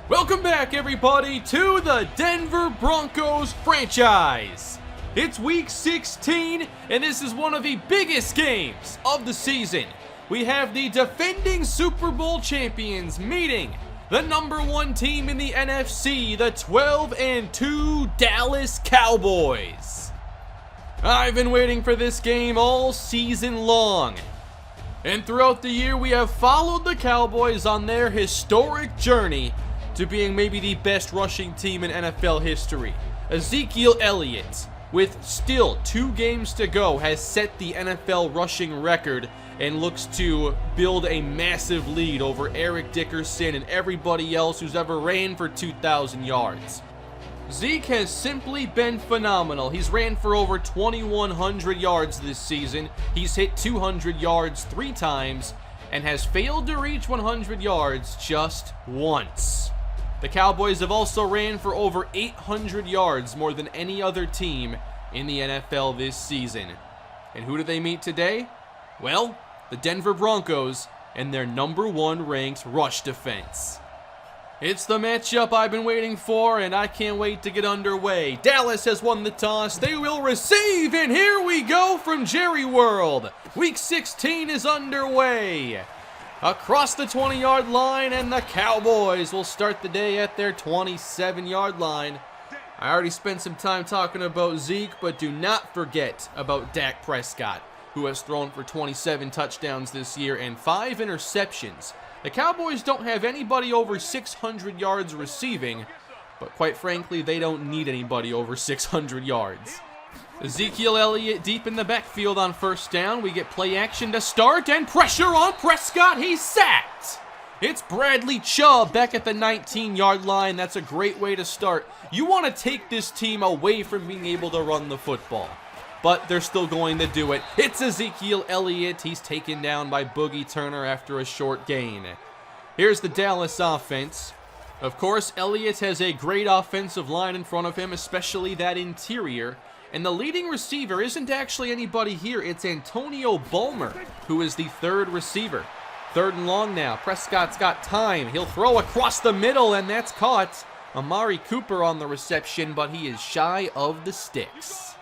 Welcome back, everybody, to the Denver Broncos franchise. It's week 16, and this is one of the biggest games of the season. We have the defending Super Bowl champions meeting the #1 team in the NFC, the 12-2 Dallas Cowboys. I've been waiting for this game all season long. And throughout the year, we have followed the Cowboys on their historic journey to being maybe the best rushing team in NFL history. Ezekiel Elliott, with still 2 games to go, has set the NFL rushing record and looks to build a massive lead over Eric Dickerson and everybody else who's ever ran for 2,000 yards. Zeke has simply been phenomenal. He's ran for over 2,100 yards this season. He's hit 200 yards 3 times and has failed to reach 100 yards just once. The Cowboys have also ran for over 800 yards, more than any other team in the NFL this season. And who do they meet today? Well, the Denver Broncos and their #1 ranked rush defense. It's the matchup I've been waiting for, and I can't wait to get underway. Dallas has won the toss. They will receive, and here we go from Jerry World. Week 16 is underway. Across the 20-yard line, and the Cowboys will start the day at their 27-yard line. I already spent some time talking about Zeke, but do not forget about Dak Prescott, who has thrown for 27 touchdowns this year and 5 interceptions. The Cowboys don't have anybody over 600 yards receiving, but quite frankly, they don't need anybody over 600 yards. Ezekiel Elliott deep in the backfield on first down. We get play action to start, and pressure on Prescott. He's sacked. It's Bradley Chubb back at the 19-yard line. That's a great way to start. You want to take this team away from being able to run the football, but they're still going to do it. It's Ezekiel Elliott. He's taken down by Boogie Turner after a short gain. Here's the Dallas offense. Of course, Elliott has a great offensive line in front of him, especially that interior. And the leading receiver isn't actually anybody here. It's Antonio Bulmer, who is the 3rd receiver. 3rd and long now. Prescott's got time. He'll throw across the middle, and that's caught. Amari Cooper on the reception, but he is shy of the sticks.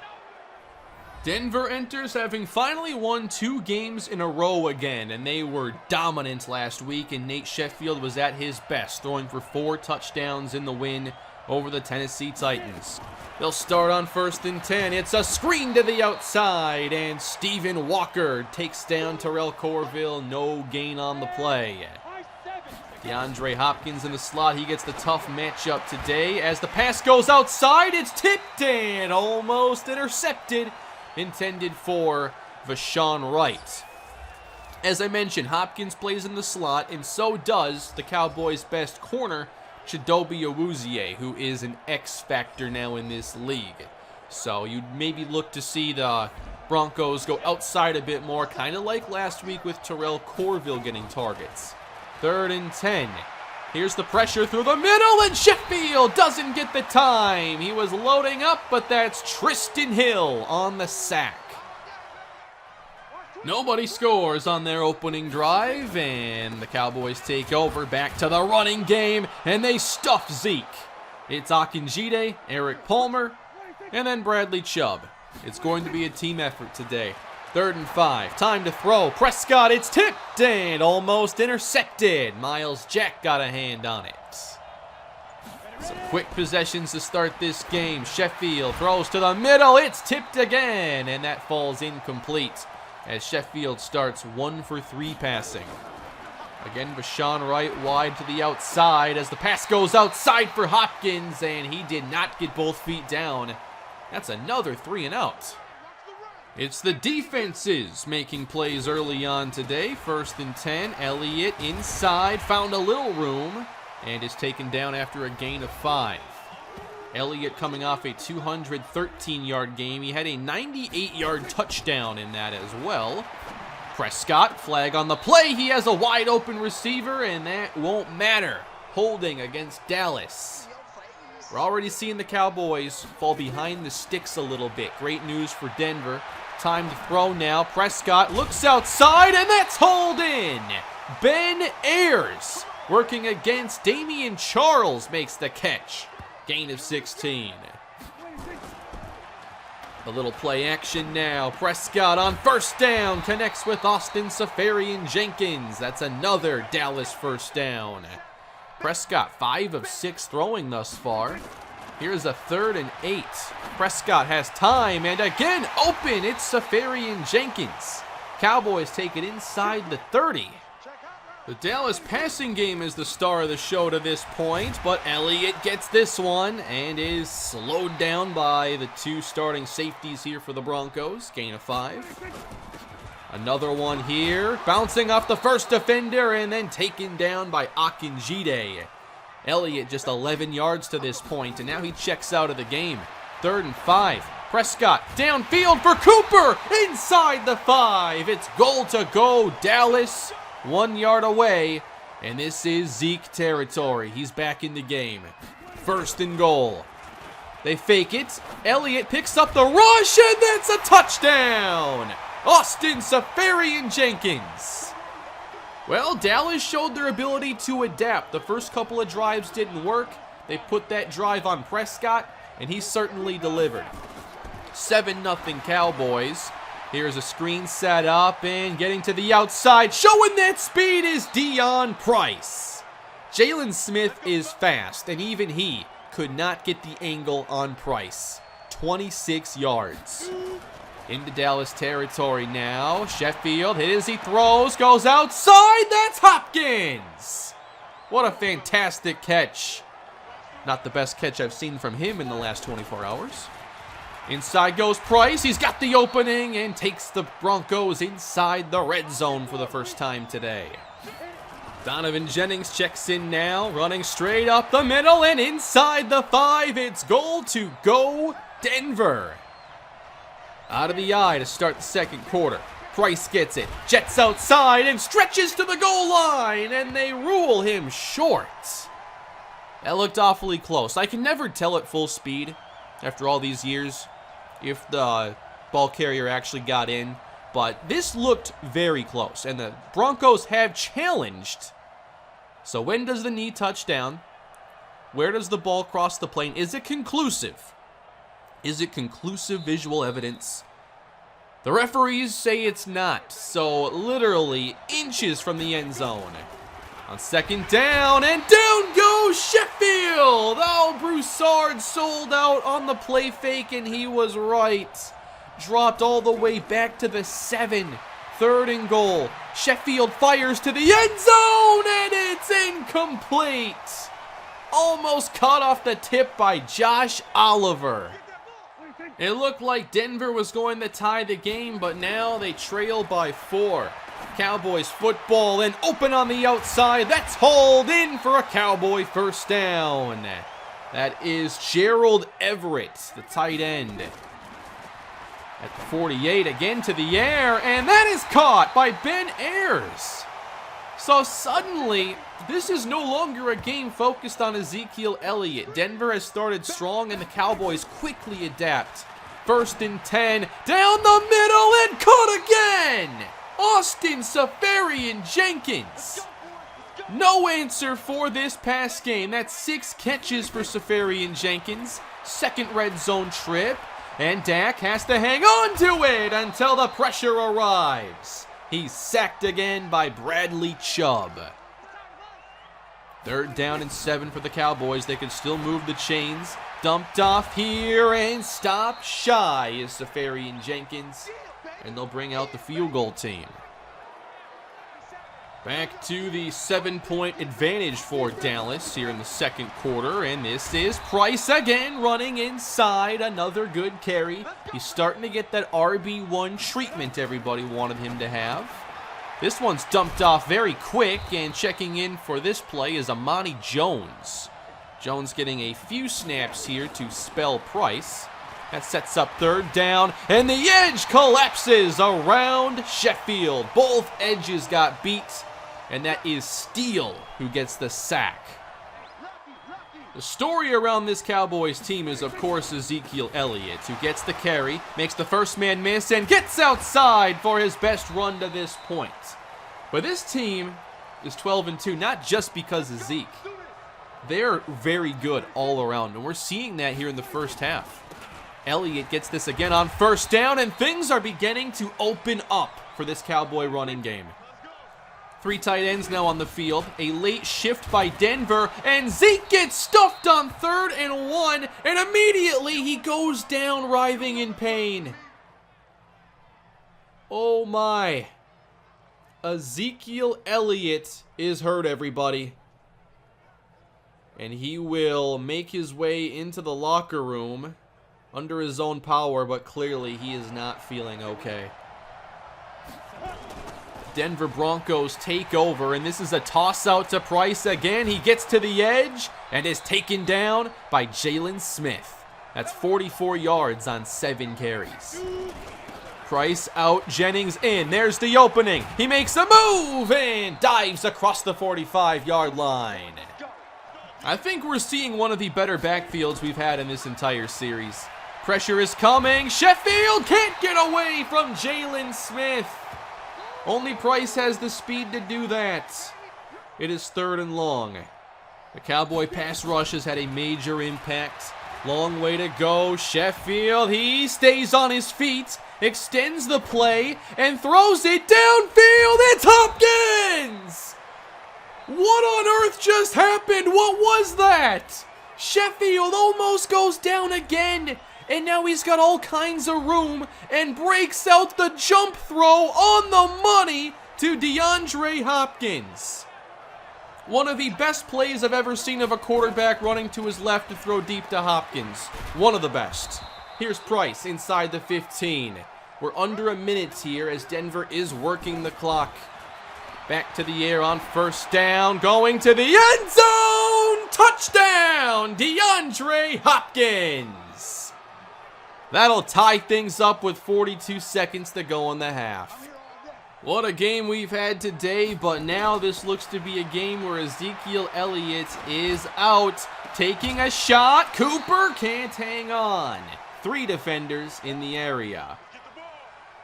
Denver enters having finally won 2 games in a row again, and they were dominant last week, and Nate Sheffield was at his best, throwing for 4 touchdowns in the win over the Tennessee Titans. They'll start on 1st and 10. It's a screen to the outside, and Stephen Walker takes down Terrell Corville. No gain on the play. DeAndre Hopkins in the slot. He gets the tough matchup today. As the pass goes outside, it's tipped and almost intercepted. Intended for Vashon Wright. As I mentioned, Hopkins plays in the slot, and so does the Cowboys' best corner, Chidobe Awuzie, who is an X factor now in this league. So you'd maybe look to see the Broncos go outside a bit more, kind of like last week with Terrell Corville getting targets. 3rd and 10. Here's the pressure through the middle, and Sheffield doesn't get the time. He was loading up, but that's Tristan Hill on the sack. Nobody scores on their opening drive, and the Cowboys take over. Back to the running game, and they stuff Zeke. It's Akinjide, Eric Palmer, and then Bradley Chubb. It's going to be a team effort today. 3rd and 5. Time to throw. Prescott, it's tipped and almost intercepted. Miles Jack got a hand on it. Some quick possessions to start this game. Sheffield throws to the middle. It's tipped again, and that falls incomplete as Sheffield starts 1 for 3 passing. Again, Vashon Wright wide to the outside as the pass goes outside for Hopkins, and he did not get both feet down. That's another 3 and out. It's the defenses making plays early on today. 1st and 10. Elliott inside, found a little room, and is taken down after a gain of 5. Elliott coming off a 213-yard game. He had a 98-yard touchdown in that as well. Prescott, flag on the play. He has a wide open receiver, and that won't matter. Holding against Dallas. We're already seeing the Cowboys fall behind the sticks a little bit. Great news for Denver. Time to throw now. Prescott looks outside, and that's hauled in. Ben Ayers working against Damian Charles, makes the catch. Gain of 16. A little play action now. Prescott on first down connects with Austin Seferian-Jenkins. That's another Dallas first down. Prescott 5 of 6 throwing thus far. Here's a 3rd and 8. Prescott has time and again open. It's Seferian-Jenkins. Cowboys take it inside the 30. The Dallas passing game is the star of the show to this point, but Elliott gets this one and is slowed down by the 2 starting safeties here for the Broncos. Gain of 5. Another one here, bouncing off the first defender and then taken down by Akinjide. Elliott just 11 yards to this point, and now he checks out of the game. 3rd and 5. Prescott downfield for Cooper inside the 5. It's goal to go, Dallas. 1 yard away, and this is Zeke territory. He's back in the game. 1st and goal. They fake it. Elliott picks up the rush, and that's a touchdown. Austin Seferian-Jenkins. Well, Dallas showed their ability to adapt. The first couple of drives didn't work. They put that drive on Prescott, and he certainly delivered. 7-0 Cowboys. Here's a screen set up and getting to the outside. Showing that speed is Dion Price. Jalen Smith is fast, and even he could not get the angle on Price. 26 yards. Into Dallas territory now. Sheffield hit as he throws, goes outside. That's Hopkins. What a fantastic catch. Not the best catch I've seen from him in the last 24 hours. Inside goes Price. He's got the opening and takes the Broncos inside the red zone for the first time today. Donovan Jennings checks in now, running straight up the middle and inside the 5. It's goal to go Denver. Out of the eye to start the second quarter. Price gets it, jets outside and stretches to the goal line, and they rule him short. That looked awfully close. I can never tell at full speed after all these years if the ball carrier actually got in, but this looked very close, and the Broncos have challenged. So when does the knee touch down? Where does the ball cross the plane? Is it conclusive? Is it conclusive visual evidence? The referees say it's not, so literally inches from the end zone. On 2nd down, and down goes Sheffield! Oh, Broussard sold out on the play fake, and he was right. Dropped all the way back to the 7. 3rd and goal. Sheffield fires to the end zone, and it's incomplete. Almost caught off the tip by Josh Oliver. It looked like Denver was going to tie the game, but now they trail by 4. Cowboys football and open on the outside. That's hauled in for a Cowboy first down. That is Gerald Everett, the tight end. At the 48, again to the air, and that is caught by Ben Ayers. So suddenly, this is no longer a game focused on Ezekiel Elliott. Denver has started strong, and the Cowboys quickly adapt. 1st and 10, down the middle, and caught again! Austin Seferian-Jenkins. No answer for this pass game. That's 6 catches for Seferian-Jenkins. 2nd red zone trip. And Dak has to hang on to it until the pressure arrives. He's sacked again by Bradley Chubb. 3rd down and 7 for the Cowboys. They can still move the chains. Dumped off here and stopped shy is Seferian-Jenkins. And they'll bring out the field goal team. Back to the 7-point advantage for Dallas here in the second quarter. And this is Price again running inside. Another good carry. He's starting to get that RB1 treatment everybody wanted him to have. This one's dumped off very quick. And checking in for this play is Amani Jones. Jones getting a few snaps here to spell Price. That sets up 3rd down, and the edge collapses around Sheffield. Both edges got beat, and that is Steele who gets the sack. The story around this Cowboys team is, of course, Ezekiel Elliott, who gets the carry, makes the first man miss, and gets outside for his best run to this point. But this team is 12-2, not just because of Zeke. They're very good all around, and we're seeing that here in the first half. Elliott gets this again on first down, and things are beginning to open up for this Cowboy running game. 3 tight ends now on the field. A late shift by Denver, and Zeke gets stuffed on 3rd and 1, and immediately he goes down writhing in pain. Oh my. Ezekiel Elliott is hurt, everybody. And he will make his way into the locker room under his own power, but clearly he is not feeling okay. Denver Broncos take over, and this is a toss out to Price again. He gets to the edge and is taken down by Jalen Smith. That's 44 yards on 7 carries. Price out, Jennings in. There's the opening. He makes a move and dives across the 45-yard line. I think we're seeing one of the better backfields we've had in this entire series. Pressure is coming. Sheffield can't get away from Jalen Smith. Only Price has the speed to do that. It is 3rd and long. The Cowboy pass rush has had a major impact. Long way to go. Sheffield, he stays on his feet, extends the play, and throws it downfield. It's Hopkins! What on earth just happened? What was that? Sheffield almost goes down again, and now he's got all kinds of room and breaks out the jump throw on the money to DeAndre Hopkins. One of the best plays I've ever seen of a quarterback running to his left to throw deep to Hopkins. One of the best. Here's Price inside the 15. We're under a minute here as Denver is working the clock. Back to the air on first down, going to the end zone! Touchdown, DeAndre Hopkins! That'll tie things up with 42 seconds to go in the half. What a game we've had today, but now this looks to be a game where Ezekiel Elliott is out, taking a shot. Cooper can't hang on. 3 defenders in the area.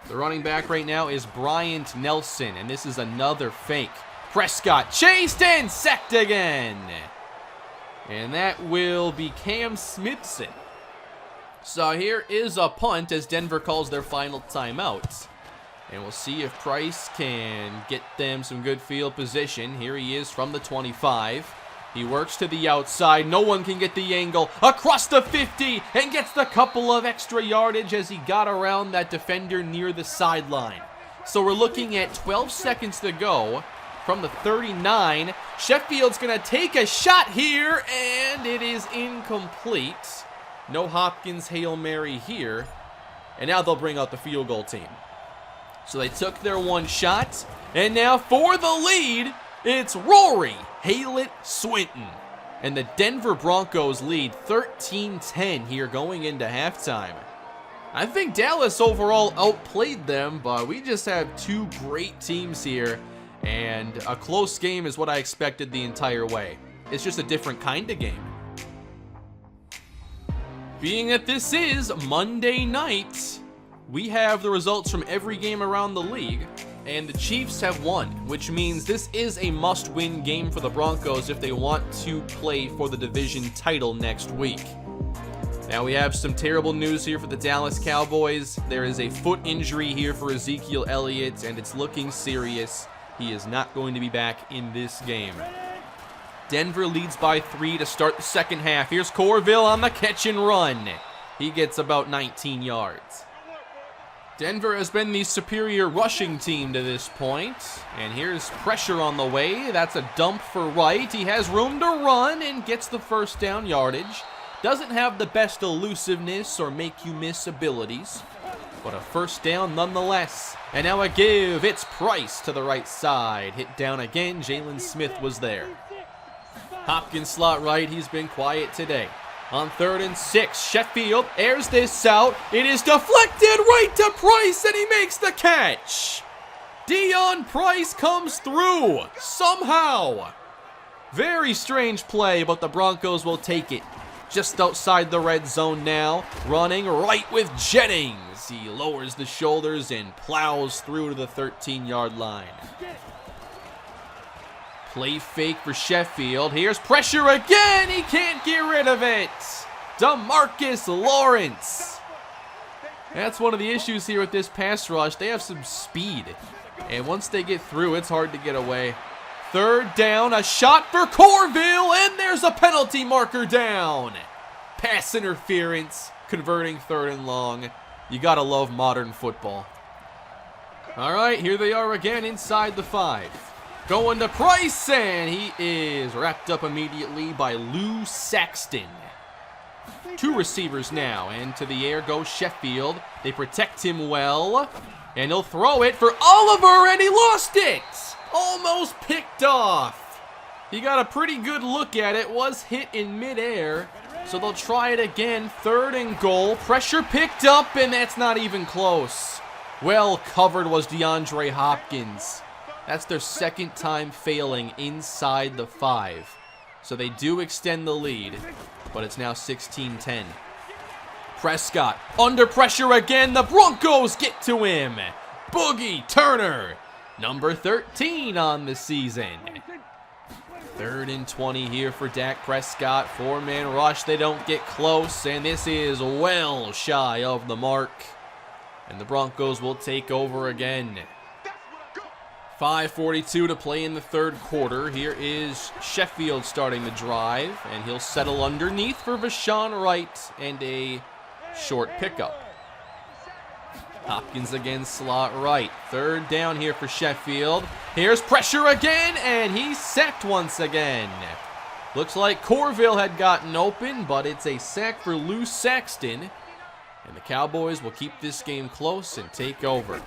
The running back right now is Bryant Nelson, and this is another fake. Prescott chased and sacked again. And that will be Cam Smithson. So here is a punt as Denver calls their final timeout. And we'll see if Price can get them some good field position. Here he is from the 25. He works to the outside. No one can get the angle. Across the 50 and gets the couple of extra yardage as he got around that defender near the sideline. So we're looking at 12 seconds to go from the 39. Sheffield's going to take a shot here, and it is incomplete. No Hopkins Hail Mary here. And now they'll bring out the field goal team. So they took their one shot, and now for the lead, it's Rory Haylett Swinton. And the Denver Broncos lead 13-10 here going into halftime. I think Dallas overall outplayed them, but we just have 2 great teams here, and a close game is what I expected the entire way. It's just a different kind of game. Being that this is Monday night, we have the results from every game around the league, and the Chiefs have won, which means this is a must-win game for the Broncos if they want to play for the division title next week. Now we have some terrible news here for the Dallas Cowboys. There is a foot injury here for Ezekiel Elliott, and it's looking serious. He is not going to be back in this game. Denver leads by 3 to start the second half. Here's Corville on the catch and run. He gets about 19 yards. Denver has been the superior rushing team to this point, and here's pressure on the way. That's a dump for Wright. He has room to run and gets the first down yardage. Doesn't have the best elusiveness or make you miss abilities, but a first down nonetheless. And now a give. It's Price to the right side. Hit down again. Jalen Smith was there. Hopkins slot right. He's been quiet today. On 3rd and 6, Sheffield airs this out. It is deflected right to Price, and he makes the catch. Deion Price comes through somehow. Very strange play, but the Broncos will take it. Just outside the red zone now, running right with Jennings. He lowers the shoulders and plows through to the 13-yard line. Play fake for Sheffield. Here's pressure again. He can't get rid of it. DeMarcus Lawrence. That's one of the issues here with this pass rush. They have some speed. And once they get through, it's hard to get away. Third down, a shot for Corville, and there's a penalty marker down. Pass interference, converting 3rd and long. You gotta love modern football. All right, here they are again inside the 5. Going to Price, and he is wrapped up immediately by Lou Saxton. 2 receivers now, and to the air goes Sheffield. They protect him well, and he'll throw it for Oliver, and he lost it. Almost picked off. He got a pretty good look at it, was hit in midair, so they'll try it again. 3rd and goal, pressure picked up, and that's not even close. Well covered was DeAndre Hopkins. That's their 2nd time failing inside the 5. So they do extend the lead, but it's now 16-10. Prescott under pressure again. The Broncos get to him. Boogie Turner, number 13 on the season. 3rd and 20 here for Dak Prescott. 4-man rush. They don't get close, and this is well shy of the mark. And the Broncos will take over again. 5:42 to play in the 3rd quarter. Here is Sheffield starting the drive, and he'll settle underneath for Vashawn Wright and a short pickup. Hopkins again, slot right. 3rd down here for Sheffield. Here's pressure again, and he's sacked once again. Looks like Corville had gotten open, but it's a sack for Lou Saxton. And the Cowboys will keep this game close and take over.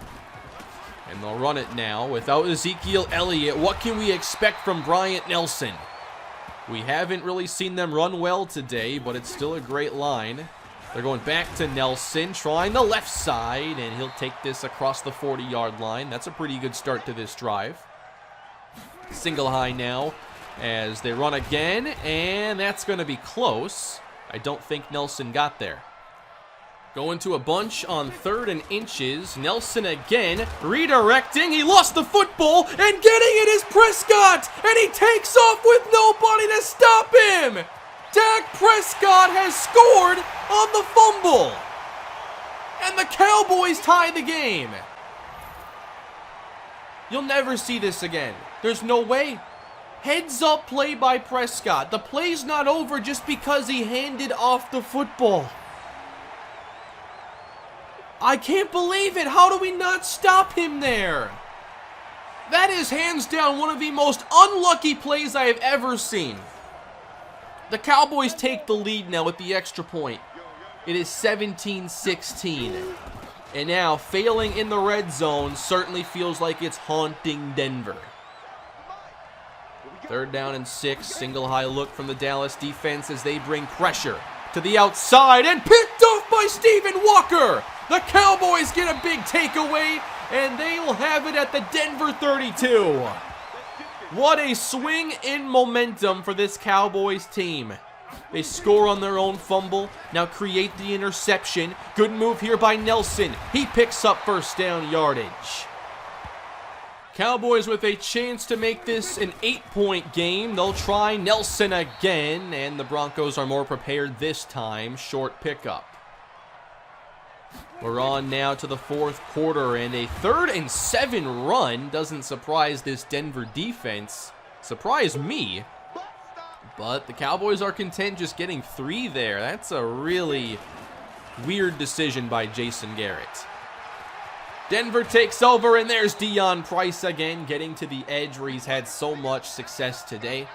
And they'll run it now without Ezekiel Elliott. What can we expect from Bryant Nelson? We haven't really seen them run well today, but it's still a great line. They're going back to Nelson, trying the left side, and he'll take this across the 40-yard line. That's a pretty good start to this drive. Single high now as they run again, and that's going to be close. I don't think Nelson got there. Going to a bunch on 3rd and inches. Nelson again, redirecting. He lost the football, and getting it is Prescott, and he takes off with nobody to stop him. Dak Prescott has scored on the fumble, and the Cowboys tie the game. You'll never see this again. There's no way. Heads up play by Prescott. The play's not over just because he handed off the football. I can't believe it. How do we not stop him there? That is hands down one of the most unlucky plays I have ever seen. The Cowboys take the lead now with the extra point. It is 17-16. And now, failing in the red zone certainly feels like it's haunting Denver. 3rd down and 6. Single high look from the Dallas defense as they bring pressure to the outside, and picked off by Stephen Walker. The Cowboys get a big takeaway, and they will have it at the Denver 32. What a swing in momentum for this Cowboys team. They score on their own fumble, now create the interception. Good move here by Nelson. He picks up 1st down yardage. Cowboys with a chance to make this an 8-point game. They'll try Nelson again, and the Broncos are more prepared this time. Short pickup. We're on now to the 4th quarter, and a 3rd and 7 run doesn't surprise this Denver defense. Surprise me. But the Cowboys are content just getting 3 there. That's a really weird decision by Jason Garrett. Denver takes over, and there's Deion Price again, getting to the edge where he's had so much success today.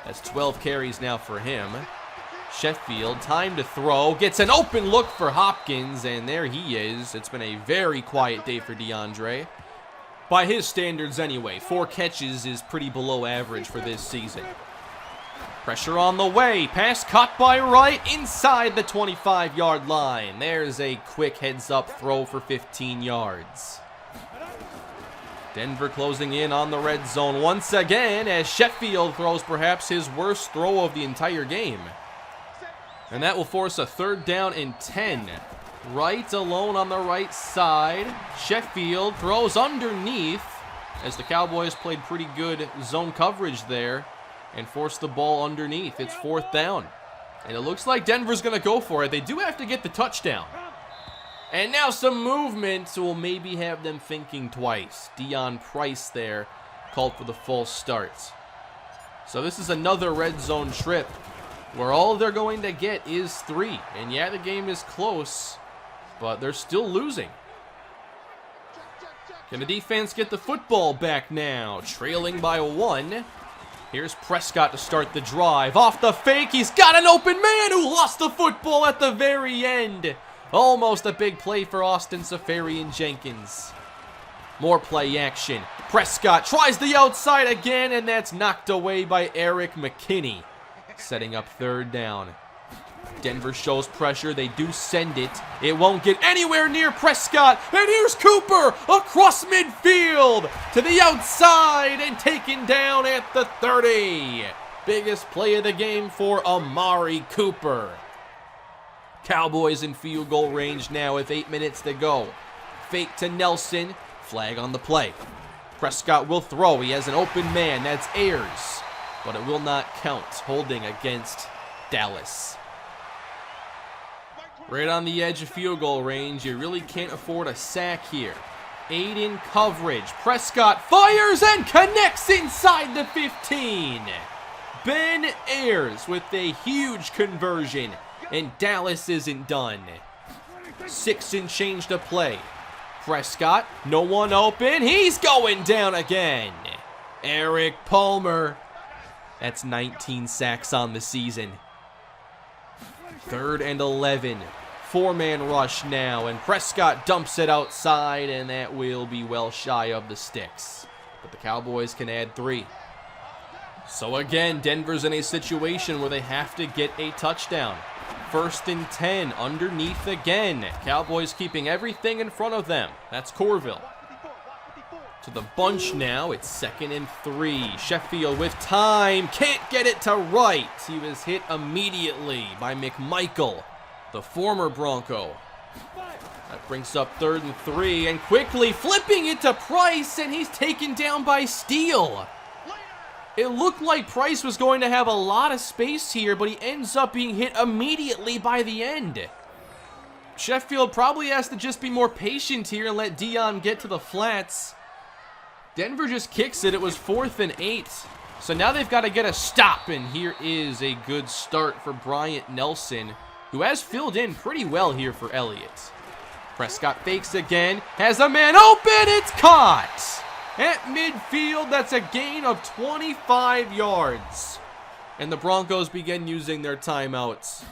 That's 12 carries now for him. Sheffield, time to throw, gets an open look for Hopkins, and there he is. It's been a very quiet day for DeAndre. By his standards anyway, 4 catches is pretty below average for this season. Pressure on the way, pass caught by Wright inside the 25-yard line. There's a quick heads-up throw for 15 yards. Denver closing in on the red zone once again as Sheffield throws perhaps his worst throw of the entire game. And that will force a 3rd down and 10. Wright alone on the right side. Sheffield throws underneath, as the Cowboys played pretty good zone coverage there and forced the ball underneath. It's 4th down. And it looks like Denver's going to go for it. They do have to get the touchdown. And now some movement will maybe have them thinking twice. Deion Price there called for the false start. So this is another red zone trip where all they're going to get is 3. And yeah, the game is close, but they're still losing. Can the defense get the football back now? Trailing by 1. Here's Prescott to start the drive. Off the fake, he's got an open man who lost the football at the very end. Almost a big play for Austin Seferian-Jenkins. More play action. Prescott tries the outside again, and that's knocked away by Eric McKinney. Setting up 3rd down. Denver shows pressure. They do send it. It won't get anywhere near Prescott. And here's Cooper across midfield to the outside and taken down at the 30. Biggest play of the game for Amari Cooper. Cowboys in field goal range now with 8 minutes to go. Fake to Nelson. Flag on the play. Prescott will throw. He has an open man. That's Ayers. But it will not count. Holding against Dallas. Right on the edge of field goal range. You really can't afford a sack here. 8 in coverage. Prescott fires and connects inside the 15. Ben Ayers with a huge conversion. And Dallas isn't done. 6 and change to play. Prescott, no one open. He's going down again. Eric Palmer. That's 19 sacks on the season. 3rd and 11. 4-man rush now, and Prescott dumps it outside, and that will be well shy of the sticks. But the Cowboys can add 3. So again, Denver's in a situation where they have to get a touchdown. 1st and 10, underneath again. Cowboys keeping everything in front of them. That's Corville. To the bunch now, it's 2nd and 3. Sheffield with time, can't get it to right. He was hit immediately by McMichael, the former Bronco. That brings up 3rd and 3, and quickly flipping it to Price, and he's taken down by Steele. It looked like Price was going to have a lot of space here, but he ends up being hit immediately by the end. Sheffield probably has to just be more patient here and let Deion get to the flats. Denver just kicks it. It was 4th and 8. So now they've got to get a stop, and here is a good start for Bryant Nelson, who has filled in pretty well here for Elliott. Prescott fakes again, has a man open, it's caught! At midfield, that's a gain of 25 yards. And the Broncos begin using their timeouts.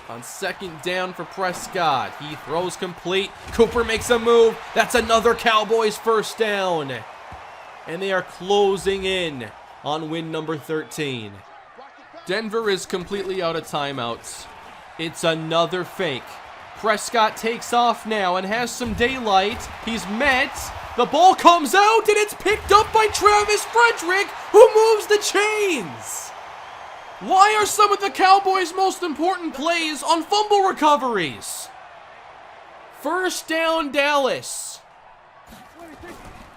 On 2nd down for Prescott, he throws complete. Cooper makes a move. That's another Cowboys 1st down. And they are closing in on win number 13. Denver is completely out of timeouts. It's another fake. Prescott takes off now and has some daylight. He's met. The ball comes out and it's picked up by Travis Frederick, who moves the chains. Why are some of the Cowboys' most important plays on fumble recoveries? 1st down, Dallas.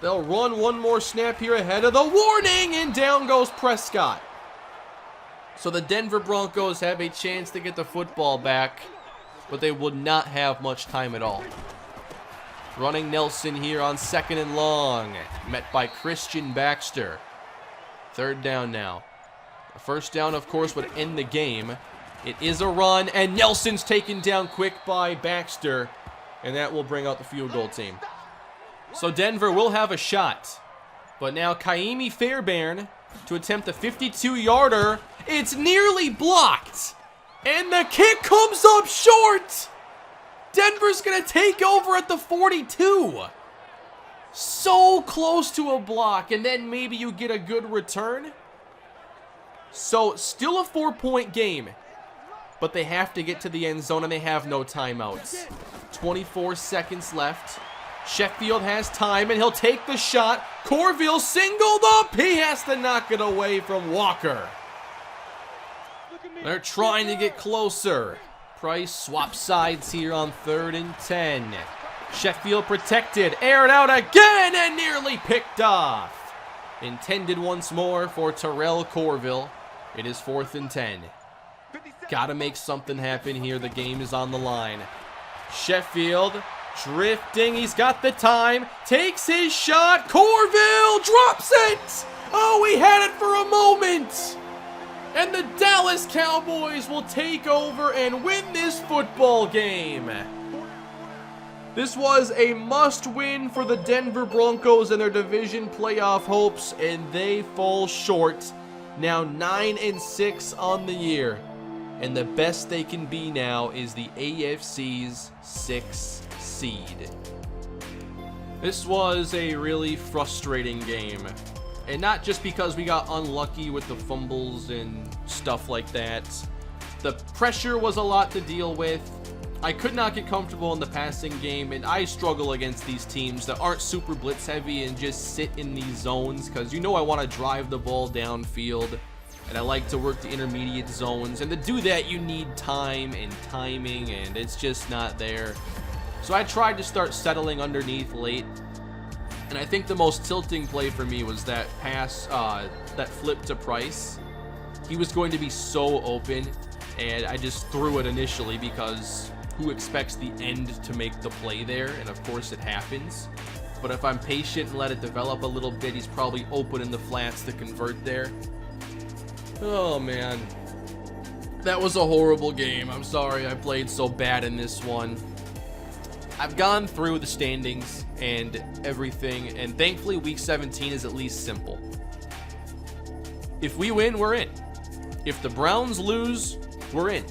They'll run one more snap here ahead of the warning, and down goes Prescott. So the Denver Broncos have a chance to get the football back, but they will not have much time at all. Running Nelson here on 2nd and long, met by Christian Baxter. 3rd down now. A 1st down, of course, would end the game. It is a run, and Nelson's taken down quick by Baxter, and that will bring out the field goal team. So Denver will have a shot, but now Kaimi Fairbairn to attempt a 52-yarder. It's nearly blocked, and the kick comes up short. Denver's going to take over at the 42. So close to a block, and then maybe you get a good return. So still a 4-point game, but they have to get to the end zone, and they have no timeouts. 24 seconds left. Sheffield has time, and he'll take the shot. Corville singled up. He has to knock it away from Walker. They're trying to get closer. Price swaps sides here on 3rd and 10. Sheffield protected, aired out again, and nearly picked off. Intended once more for Terrell Corville. It is 4th and 10. Gotta make something happen here. The game is on the line. Sheffield drifting. He's got the time. Takes his shot. Corville drops it. Oh, we had it for a moment. And the Dallas Cowboys will take over and win this football game. This was a must-win for the Denver Broncos and their division playoff hopes, and they fall short. Now 9-6 on the year. And the best they can be now is the AFC's 6th seed. This was a really frustrating game. And not just because we got unlucky with the fumbles and stuff like that. The pressure was a lot to deal with. I could not get comfortable in the passing game, and I struggle against these teams that aren't super blitz heavy and just sit in these zones, because you know I want to drive the ball downfield, and I like to work the intermediate zones, and to do that you need time and timing, and it's just not there. So I tried to start settling underneath late, and I think the most tilting play for me was that pass, that flip to Price. He was going to be so open, and I just threw it initially because who expects the end to make the play there? And of course it happens. But if I'm patient and let it develop a little bit, he's probably open in the flats to convert there. Oh man. That was a horrible game. I'm sorry I played so bad in this one. I've gone through the standings and everything, and thankfully week 17 is at least simple. If we win, we're in. If the Browns lose, we're in.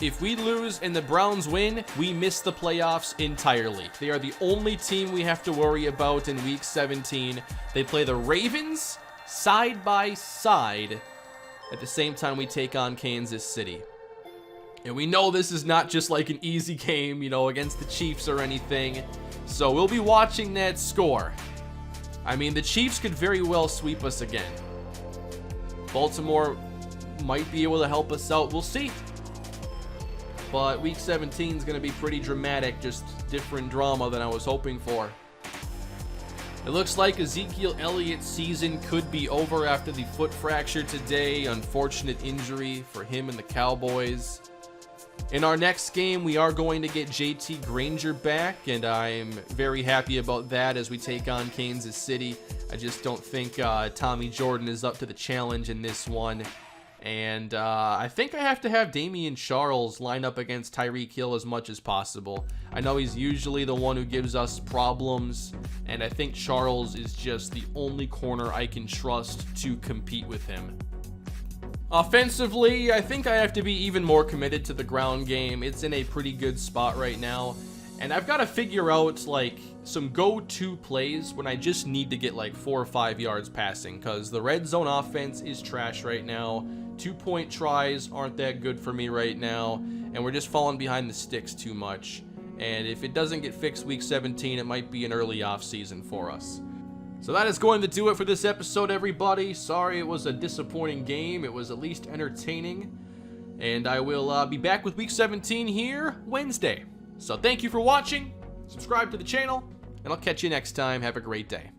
If we lose and the Browns win, we miss the playoffs entirely. They are the only team we have to worry about in week 17. They play the Ravens side by side at the same time we take on Kansas City. And we know this is not just like an easy game, you know, against the Chiefs or anything. So we'll be watching that score. I mean, the Chiefs could very well sweep us again. Baltimore might be able to help us out. We'll see. But week 17 is going to be pretty dramatic, just different drama than I was hoping for. It looks like Ezekiel Elliott's season could be over after the foot fracture today. Unfortunate injury for him and the Cowboys. In our next game, we are going to get JT Granger back, and I'm very happy about that as we take on Kansas City. I just don't think Tommy Jordan is up to the challenge in this one. And I think I have to have Damian Charles line up against Tyreek Hill as much as possible. I know he's usually the one who gives us problems, and I think Charles is just the only corner I can trust to compete with him. Offensively, I think I have to be even more committed to the ground game. It's in a pretty good spot right now. And I've got to figure out like some go-to plays when I just need to get like 4 or 5 yards passing, because the red zone offense is trash right now. 2-point tries aren't that good for me right now, and we're just falling behind the sticks too much. And if it doesn't get fixed week 17, it might be an early off season for us. So that is going to do it for this episode, everybody. Sorry it was a disappointing game. It was at least entertaining. And I will be back with week 17 here Wednesday. So thank you for watching. Subscribe to the channel, and I'll catch you next time. Have a great day.